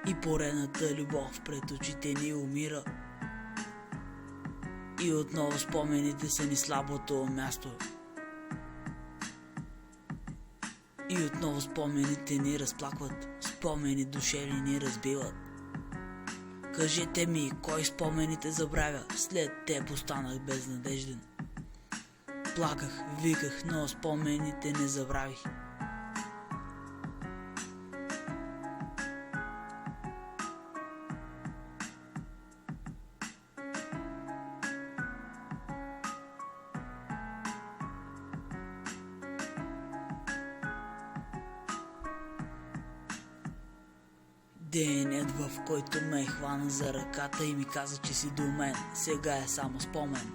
И поредната любов пред очите ни умира. И отново спомените са ни слабото място. И отново спомените ни разплакват, спомени душевни ни разбиват. Кажете ми, кой спомените забравя, след теб останах безнадежден. Плаках, виках, но спомените не забравих. Денят, в който ме хвана за ръката и ми каза, че си до мен, сега е само спомен.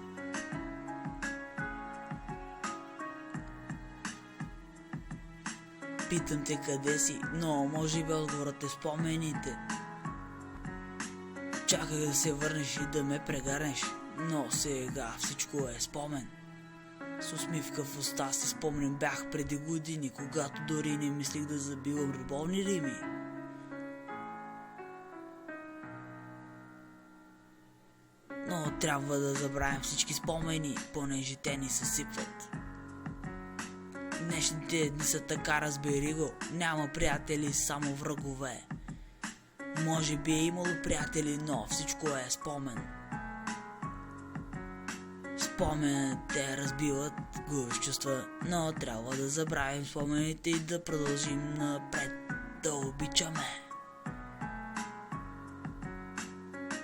Питам те къде си, но може би отговорът е спомените. Чаках да се върнеш и да ме прегърнеш, но сега всичко е спомен. С усмивка в уста си спомням бях преди години, когато дори не мислих да забивам любовни рими. Но трябва да забравим всички спомени, понеже те ни съсипват. Днешните дни са така, разбери го, няма приятели, само врагове. Може би е имало приятели, но всичко е спомен. Спомените разбиват, губиш чувства, но трябва да забравим спомените и да продължим напред, да обичаме.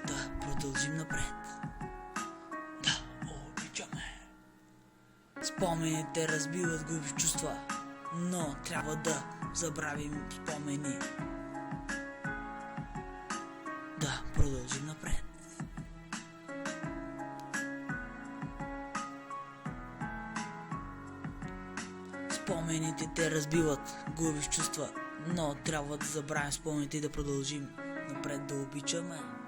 Да продължим напред. Спомените разбиват, губиш чувства, но трябва да забравим спомени. Да продължим напред. Спомените те разбиват, губиш чувства, но трябва да забравим спомените и да продължим напред, да обичаме.